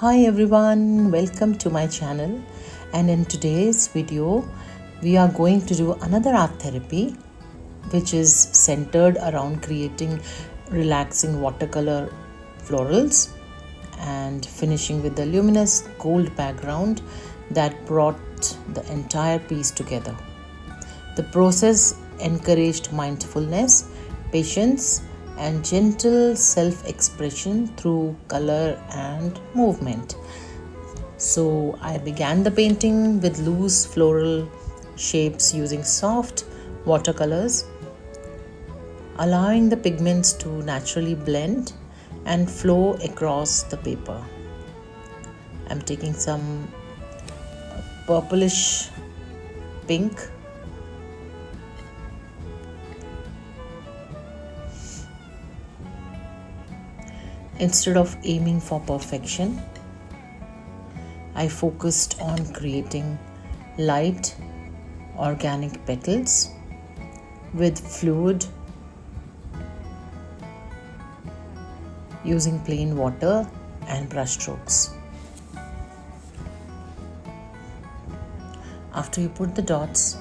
Hi everyone, welcome to my channel, and in today's video we are going to do another art therapy which is centered around creating relaxing watercolor florals and finishing with the luminous gold background that brought the entire piece together. The process encouraged mindfulness, patience, and gentle self expression through color and movement. So, I began the painting with loose floral shapes using soft watercolors, allowing the pigments to naturally blend and flow across the paper. I'm taking some purplish pink instead of aiming for perfection. I focused on creating light, organic petals with fluid using plain water and brush strokes. After you put the dots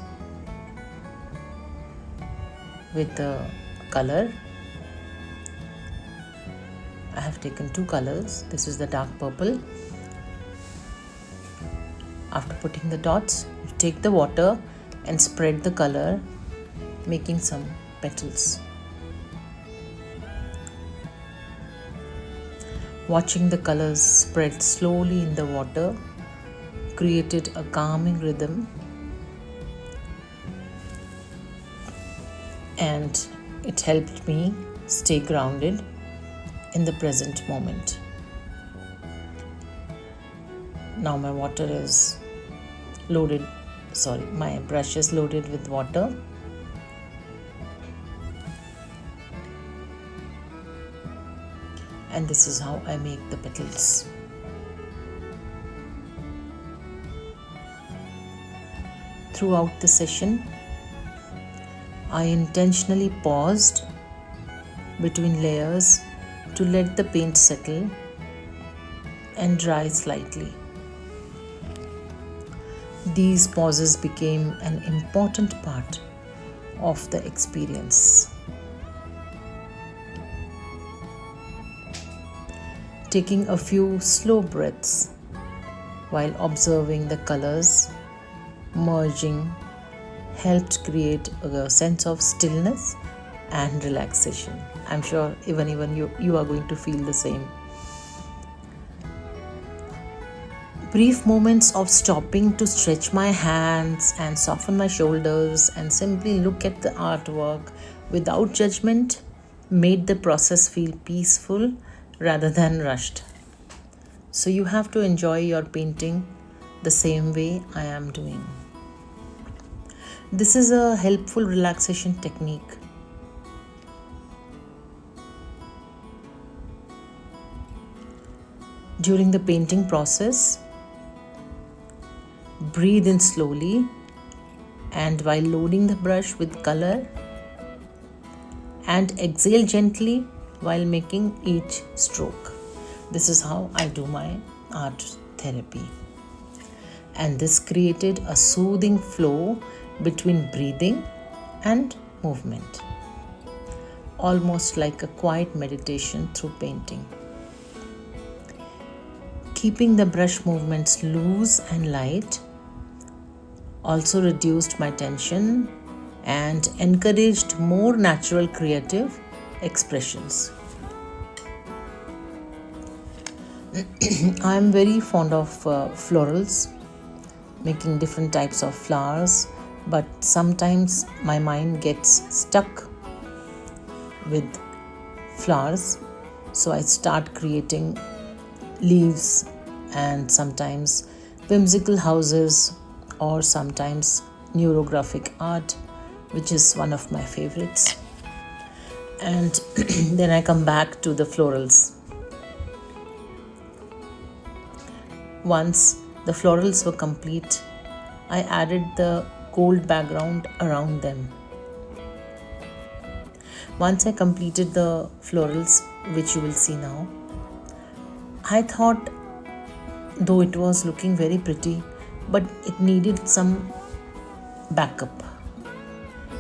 with the color, I have taken two colors. This is the dark purple. After putting the dots, you take the water and spread the color, making some petals. Watching the colors spread slowly in the water created a calming rhythm, and it helped me stay grounded in the present moment. Now my my brush is loaded with water. And this is how I make the petals. Throughout the session, I intentionally paused between layers to let the paint settle and dry slightly. These pauses became an important part of the experience. Taking a few slow breaths while observing the colors merging helped create a sense of stillness and relaxation. I'm sure even you are going to feel the same. Brief moments of stopping to stretch my hands and soften my shoulders and simply look at the artwork without judgment made the process feel peaceful rather than rushed. So you have to enjoy your painting the same way I am doing. This is a helpful relaxation technique. During the painting process, breathe in slowly, and while loading the brush with color, and exhale gently while making each stroke. This is how I do my art therapy. And this created a soothing flow between breathing and movement, almost like a quiet meditation through painting. Keeping the brush movements loose and light also reduced my tension and encouraged more natural creative expressions. I am very fond of florals, making different types of flowers, but sometimes my mind gets stuck with flowers, so I start creating leaves and sometimes whimsical houses or sometimes neurographic art, which is one of my favorites. And then I come back to the florals. Once the florals were complete, I added the gold background around them. Once I completed the florals, which you will see now, I thought though it was looking very pretty, but it needed some backup.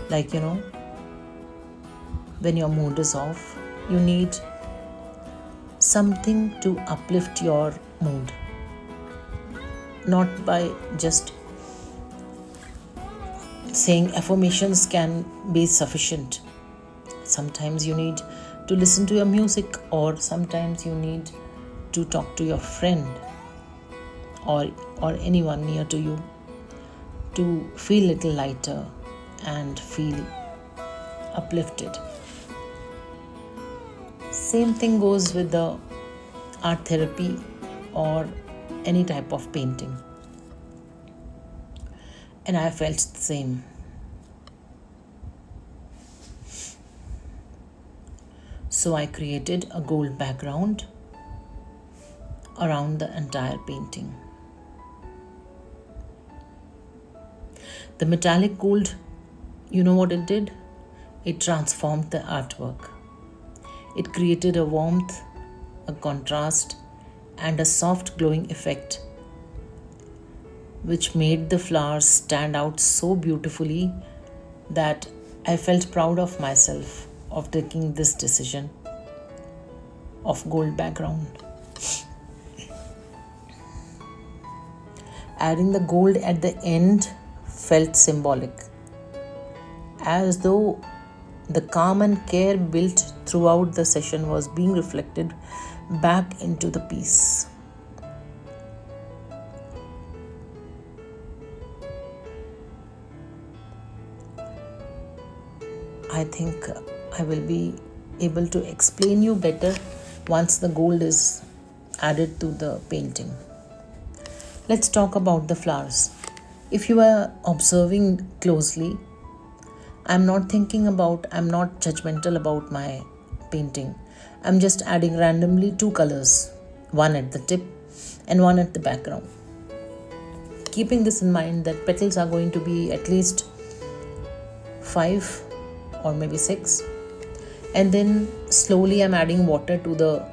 Like, when your mood is off, you need something to uplift your mood, not by just saying affirmations can be sufficient. Sometimes you need to listen to your music, or sometimes you need to talk to your friend or anyone near to you to feel a little lighter and feel uplifted. Same thing goes with the art therapy or any type of painting. And I felt the same. So I created a gold background around the entire painting. The metallic gold, you know what it did? It transformed the artwork. It created a warmth, a contrast, and a soft glowing effect, which made the flowers stand out so beautifully that I felt proud of myself of taking this decision of gold background. Adding the gold at the end felt symbolic, as though the calm and care built throughout the session was being reflected back into the piece. I think I will be able to explain you better once the gold is added to the painting. Let's talk about the flowers. If you are observing closely, I'm not judgmental about my painting. I'm just adding randomly two colors, one at the tip and one at the background. Keeping this in mind that petals are going to be at least 5 or maybe 6, and then slowly I'm adding water to the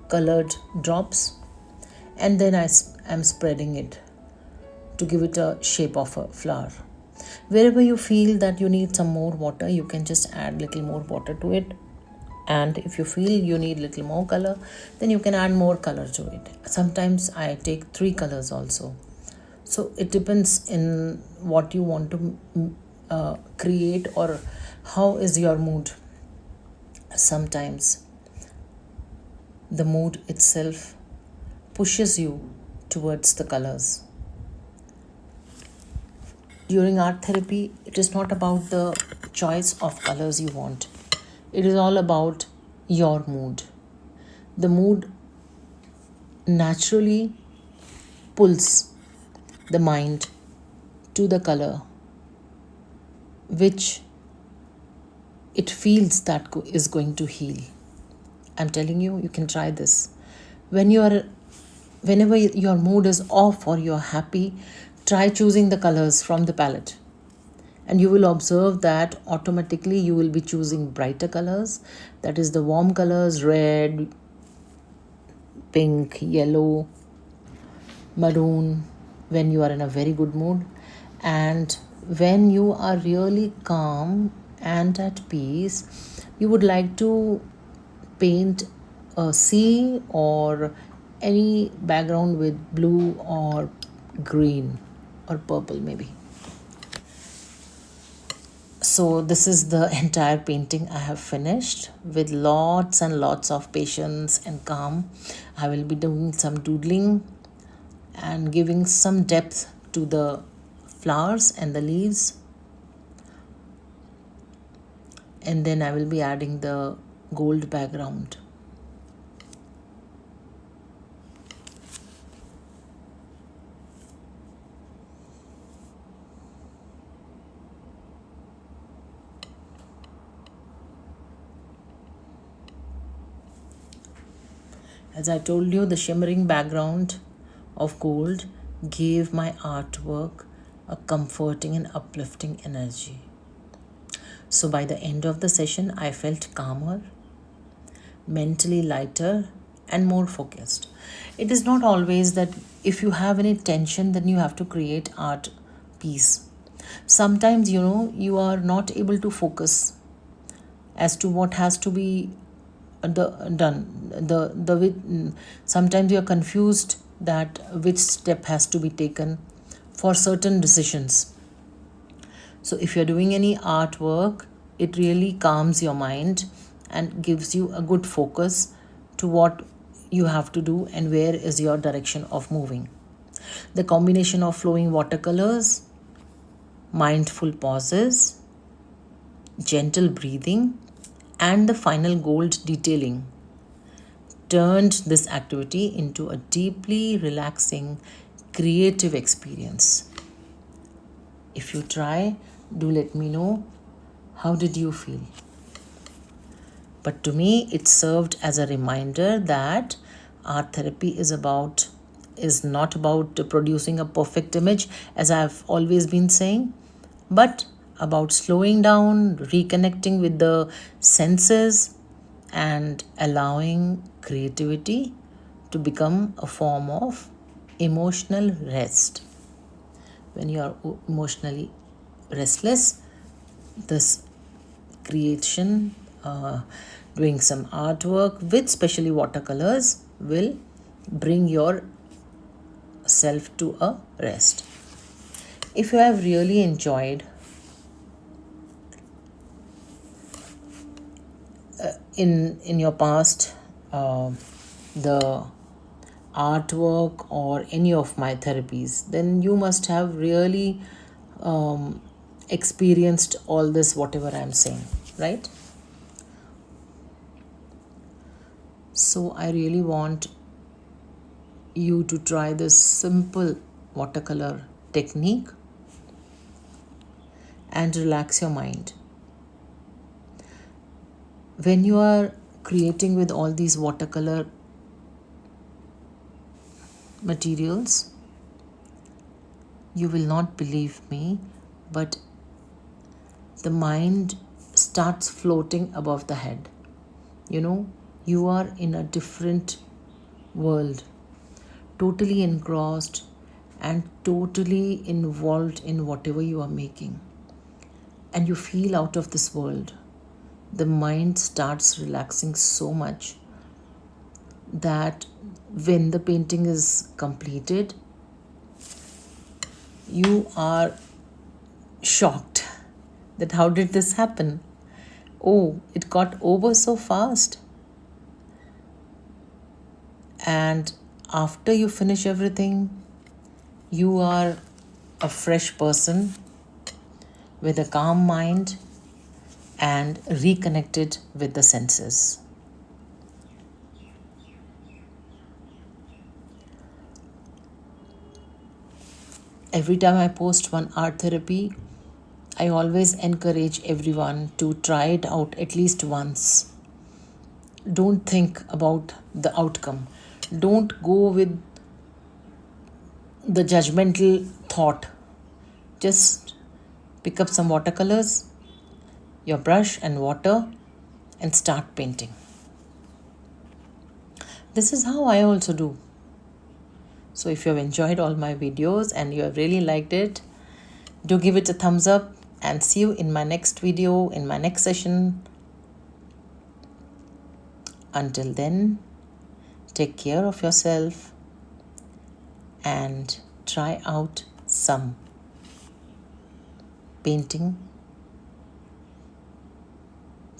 colored drops, and then I'm spreading it to give it a shape of a flower. Wherever you feel that you need some more water, you can just add little more water to it, and if you feel you need little more color, then you can add more color to it. Sometimes I take 3 colors also. So it depends in what you want to create or how is your mood. Sometimes the mood itself pushes you towards the colors. During art therapy, it is not about the choice of colors you want. It is all about your mood. The mood naturally pulls the mind to the color which it feels that is going to heal. I'm telling you, you can try this. Whenever your mood is off or you're happy, try choosing the colors from the palette. And you will observe that automatically you will be choosing brighter colors. That is the warm colors, red, pink, yellow, maroon, when you are in a very good mood. And when you are really calm and at peace, you would like to paint a sea or any background with blue or green or purple maybe. So this is the entire painting I have finished with lots and lots of patience and calm. I will be doing some doodling and giving some depth to the flowers and the leaves. And then I will be adding the gold background. As I told you, the shimmering background of gold gave my artwork a comforting and uplifting energy. So by the end of the session, I felt calmer. mentally lighter, and more focused. It is not always that if you have any tension, then you have to create art piece. Sometimes, you are not able to focus as to what has to be done. Sometimes you are confused that which step has to be taken for certain decisions. So if you're doing any artwork, it really calms your mind and gives you a good focus to what you have to do and where is your direction of moving. The combination of flowing watercolors, mindful pauses, gentle breathing, and the final gold detailing turned this activity into a deeply relaxing, creative experience. If you try, do let me know how did you feel. But to me, it served as a reminder that art therapy is not about producing a perfect image, as I've always been saying, but about slowing down, reconnecting with the senses, and allowing creativity to become a form of emotional rest. When you are emotionally restless, this creation, doing some artwork with specially watercolors, will bring yourself to a rest. If you have really enjoyed in your past the artwork or any of my therapies, then you must have really experienced all this whatever I'm saying, right? So I really want you to try this simple watercolor technique and relax your mind. When you are creating with all these watercolor materials, you will not believe me, but the mind starts floating above the head. You are in a different world, totally engrossed and totally involved in whatever you are making, and you feel out of this world. The mind starts relaxing so much that when the painting is completed, you are shocked that how did this happen? Oh, it got over so fast. And after you finish everything, you are a fresh person with a calm mind and reconnected with the senses. Every time I post one art therapy, I always encourage everyone to try it out at least once. Don't think about the outcome. Don't go with the judgmental thought. Just pick up some watercolors, your brush and water, and start painting. This is how I also do. So if you have enjoyed all my videos and you have really liked it, do give it a thumbs up and see you in my next video, in my next session. Until then, take care of yourself and try out some painting.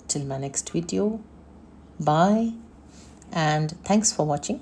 Till my next video, bye and thanks for watching.